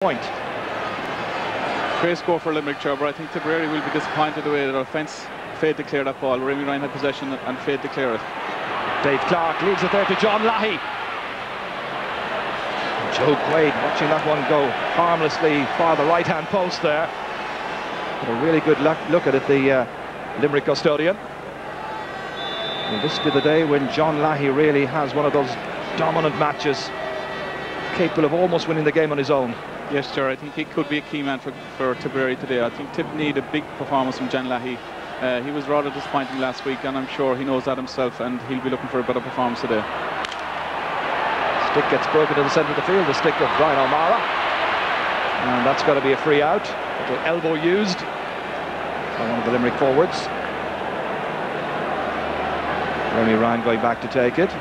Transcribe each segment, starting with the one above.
Point. Great score for Limerick, but I think Tipperary will be disappointed the way their offence failed to clear that ball. Remi Ryan had possession and failed to clear it. Dave Clarke leaves it there to John Lahey. Joe Quaid watching that one go harmlessly far the right-hand post there. But a really good look at it, the Limerick custodian. Will this be the day when John Lahey really has one of those dominant matches, capable of almost winning the game on his own? Yes, sir. I think he could be a key man for Tipperary today. I think Tip need a big performance from John Lahey. He was rather disappointing last week, and I'm sure he knows that himself, and he'll be looking for a better performance today. Stick gets broken to the centre of the field, the stick of Brian O'Mara, and that's got to be a free out. Little elbow used by one of the Limerick forwards. Remi Ryan going back to take it.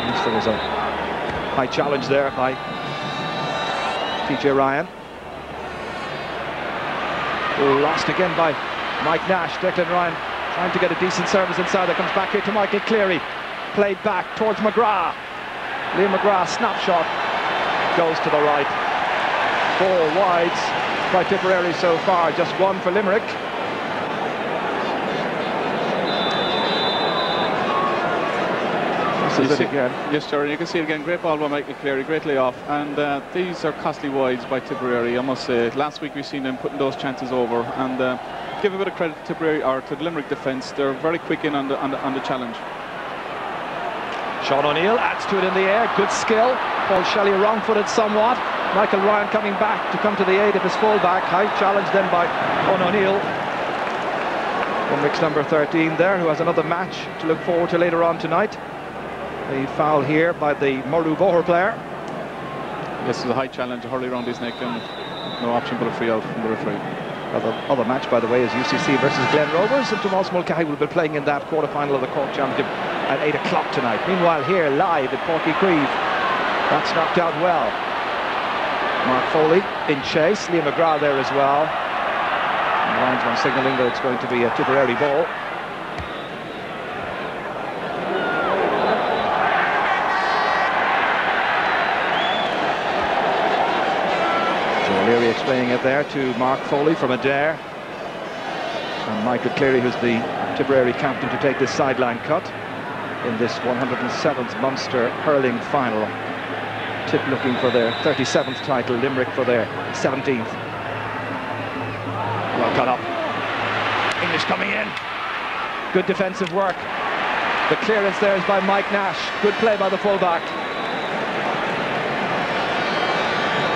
Yes, there was a high challenge there by TJ Ryan. Lost again by Mike Nash. Declan Ryan trying to get a decent service inside. That comes back here to Michael Cleary. Played back towards McGrath. Liam McGrath, snapshot, goes to the right. 4 wides by Tipperary so far, just 1 for Limerick. This is it again. Yes, sir, you can see it again. Great ball by Michael Cleary, great layoff, and these are costly wides by Tipperary, I must say. Last week we've seen them putting those chances over, and give a bit of credit to Tipperary, or to the Limerick defence. They're very quick in on the challenge. Seán O'Neill adds to it in the air, good skill. Paul Shelly wrong-footed somewhat. Michael Ryan coming back to come to the aid of his fullback. High challenge then by O'Neill. Limerick's number 13 there, who has another match to look forward to later on tonight. The foul here by the Murru-Boher player. This is a high challenge, a hurley around his neck, and no option but a free out from the referee. Other match, by the way, is UCC versus Glen Rovers, and Tomas Mulcahy will be playing in that quarter-final of the Cork Championship at 8 o'clock tonight. Meanwhile, here live at Porky Creve, that's knocked out well. Mark Foley in chase, Liam McGrath there as well. And the linesman signalling that it's going to be a Tipperary ball. Cleary explaining it there to Mark Foley from Adair. And Michael Cleary, who's the Tipperary captain, to take this sideline cut in this 107th Munster hurling final. Tip looking for their 37th title, Limerick for their 17th. Well cut up. English coming in. Good defensive work. The clearance there is by Mike Nash. Good play by the fullback.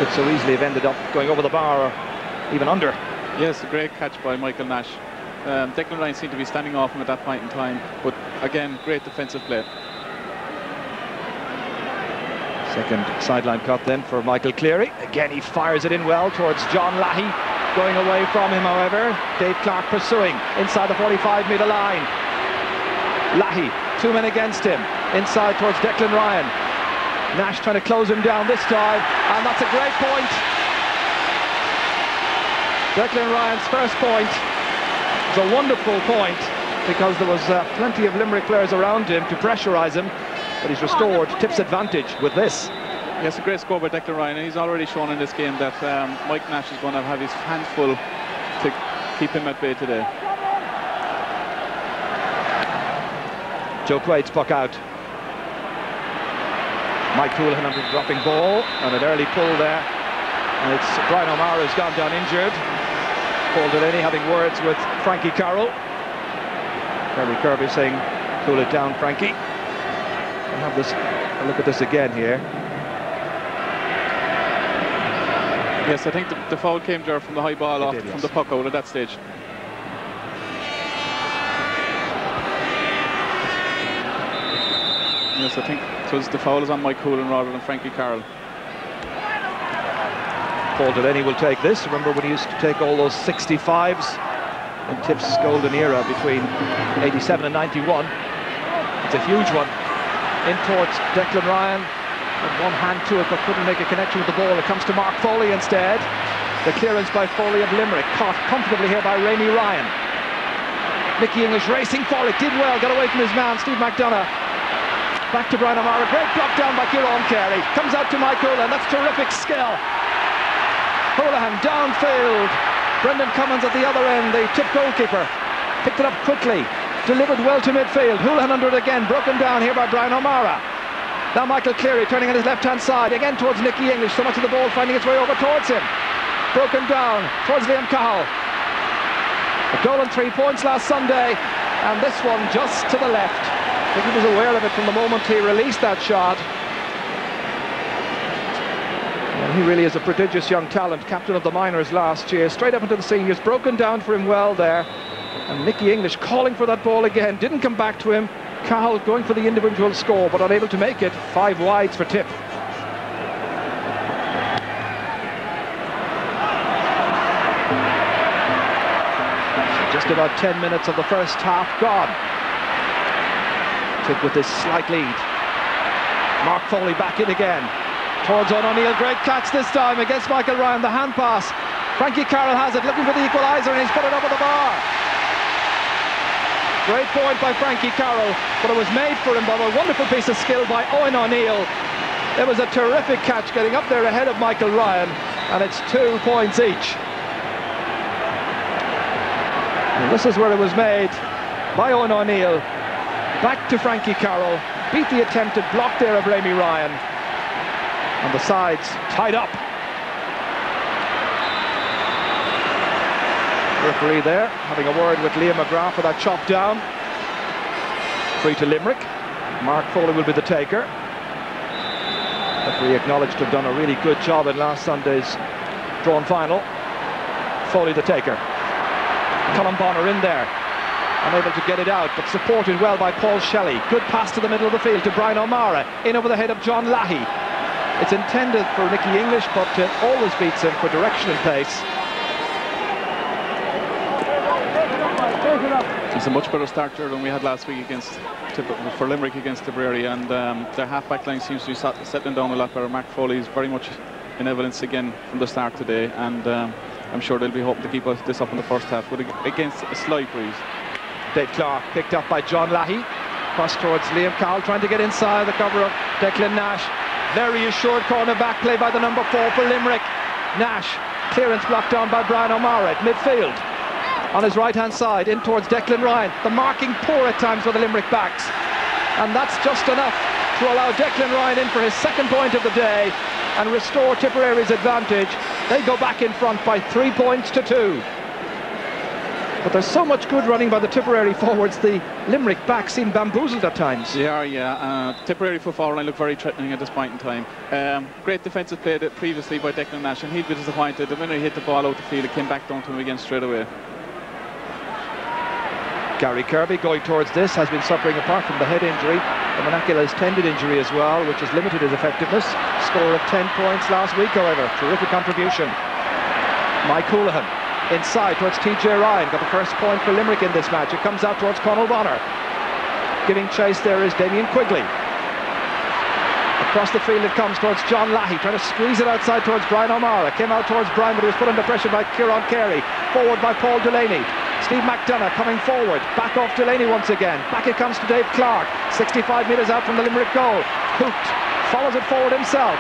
Could so easily have ended up going over the bar or even under. Yes, a great catch by Michael Nash. Declan Ryan seemed to be standing off him at that point in time, but again, great defensive play. Second sideline cut then for Michael Cleary. Again, he fires it in well towards John Lahey. Going away from him, however. Dave Clarke pursuing inside the 45-metre line. Lahey, 2 men against him. Inside towards Declan Ryan. Nash trying to close him down this time, and that's a great point. Declan Ryan's first point was a wonderful point, because there was plenty of Limerick players around him to pressurise him, but he's restored Tip's advantage with this. Yes, a great score by Declan Ryan, and he's already shown in this game that Mike Nash is going to have his hands full to keep him at bay today. Joe Quaid's puck out. Mike Houlihan under the dropping ball, and an early pull there, and it's Brian O'Mara who's gone down injured. Paul Delaney having words with Frankie Carroll. Kirby saying, cool it down, Frankie. We'll have this, a look at this again here. Yes, I think the foul came there from the high ball off, from the puck out at that stage. Yes, I think the foul is on Mike Houlihan rather than Frankie Carroll. Paul Delaney will take this. Remember when he used to take all those 65s in Tip's golden era between 87 and 91. It's a huge one. In towards Declan Ryan. With one hand to it, but couldn't make a connection with the ball. It comes to Mark Foley instead. The clearance by Foley of Limerick. Caught comfortably here by Remi Ryan. Mickey English racing forward. Did well. Got away from his man, Steve McDonagh. Back to Brian O'Mara. Great block down by Ciaran Carey. Comes out to Mike Houlihan. That's terrific skill. Houlihan downfield. Brendan Cummins at the other end, the tip goalkeeper. Picked it up quickly. Delivered well to midfield. Houlihan under it again. Broken down here by Brian O'Mara. Now Michael Cleary turning on his left-hand side. Again towards Nicky English. So much of the ball finding its way over towards him. Broken down towards Liam Cahill. A goal and 3 points last Sunday. And this one just to the left. I think he was aware of it from the moment he released that shot. And he really is a prodigious young talent, captain of the minors last year, straight up into the seniors, broken down for him well there. And Nicky English calling for that ball again, didn't come back to him. Cahill going for the individual score, but unable to make it. 5 wides for Tip. So just about 10 minutes of the first half gone. Tip with this slight lead. Mark Foley back in again. Towards Owen O'Neill, great catch this time against Michael Ryan, the hand pass. Frankie Carroll has it, looking for the equaliser, and he's put it over the bar. Great point by Frankie Carroll, but it was made for him by a wonderful piece of skill by Owen O'Neill. It was a terrific catch getting up there ahead of Michael Ryan, and it's 2 points each. And this is where it was made by Owen O'Neill. Back to Frankie Carroll, beat the attempted block there of Remi Ryan. And the sides tied up. Referee there having a word with Liam McGrath for that chop down. Free to Limerick. Mark Foley will be the taker. Referee acknowledged to have done a really good job in last Sunday's drawn final. Foley the taker. Bonnar in there, unable to get it out, but supported well by Paul Shelly. Good pass to the middle of the field to Brian O'Mara, in over the head of John Lahey. It's intended for Nicky English, but always beats him for direction and pace. It's a much better start here than we had last week against for Limerick against Tipperary, and their half-back line seems to be settling down a lot better. Mark Foley is very much in evidence again from the start today, and I'm sure they'll be hoping to keep this up in the first half, but against a slight breeze. Dave Clarke picked up by John Lahey. Cross towards Liam Cahill, trying to get inside the cover of Declan Nash. Very assured corner back play by the number 4 for Limerick. Nash, clearance blocked down by Brian O'Mara at midfield. On his right-hand side, in towards Declan Ryan. The marking poor at times for the Limerick backs. And that's just enough to allow Declan Ryan in for his second point of the day and restore Tipperary's advantage. They go back in front by 3 points to 2. But there's so much good running by the Tipperary forwards, the Limerick backs seem bamboozled at times. Yeah. Tipperary football line look very threatening at this point in time. Great defensive play previously by Declan Nash, and he'd be disappointed. The minute he hit the ball out the field, it came back down to him again straight away. Gary Kirby going towards this has been suffering, apart from the head injury, the Achilles tendon injury as well, which has limited his effectiveness. Score of 10 points last week, however. Terrific contribution. Mike Houlihan inside towards TJ Ryan. Got the first point for Limerick in this match. It comes out towards Conal Bonnar. Giving chase there is Damien Quigley. Across the field it comes towards John Lahey, trying to squeeze it outside towards Brian O'Mara. Came out towards Brian, but he was put under pressure by Ciaran Carey. Forward by Paul Delaney. Steve McDonagh coming forward. Back off Delaney once again. Back it comes to Dave Clarke. 65 metres out from the Limerick goal. Hooked. Follows it forward himself.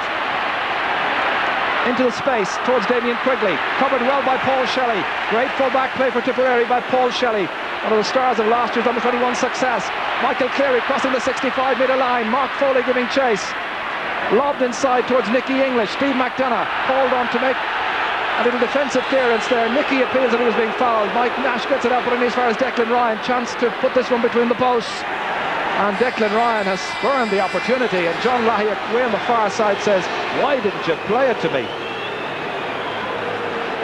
Into the space towards Damien Quigley. Covered well by Paul Shelly. Great full-back play for Tipperary by Paul Shelly. One of the stars of last year's under-21 success. Michael Cleary crossing the 65-metre line. Mark Foley giving chase. Lobbed inside towards Nicky English. Steve McDonagh hauled on to make a little defensive clearance there. Nicky appeals that he was being fouled. Mike Nash gets it out, but in as far as Declan Ryan. Chance to put this one between the posts. And Declan Ryan has spurned the opportunity, and John Lahey way on the far side says, "Why didn't you play it to me?"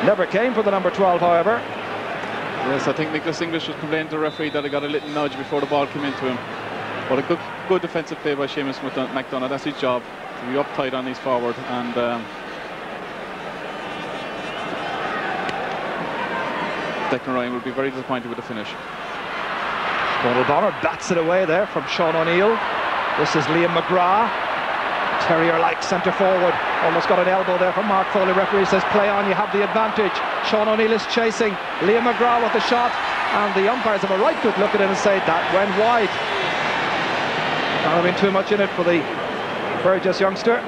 Never came for the number 12, however. Yes, I think Nicholas English was complaining to the referee that he got a little nudge before the ball came into him. But a good defensive play by Seamus McDonagh. That's his job, to be uptight on his forward. And Declan Ryan will be very disappointed with the finish. Bonnar bats it away there from Seán O'Neill. This is Liam McGrath. Terrier-like centre forward. Almost got an elbow there from Mark Foley. Referee says play on, you have the advantage. Seán O'Neill is chasing. Liam McGrath with the shot. And the umpires have a right good look at it and say that went wide. Not having too much in it for the Burgess youngster.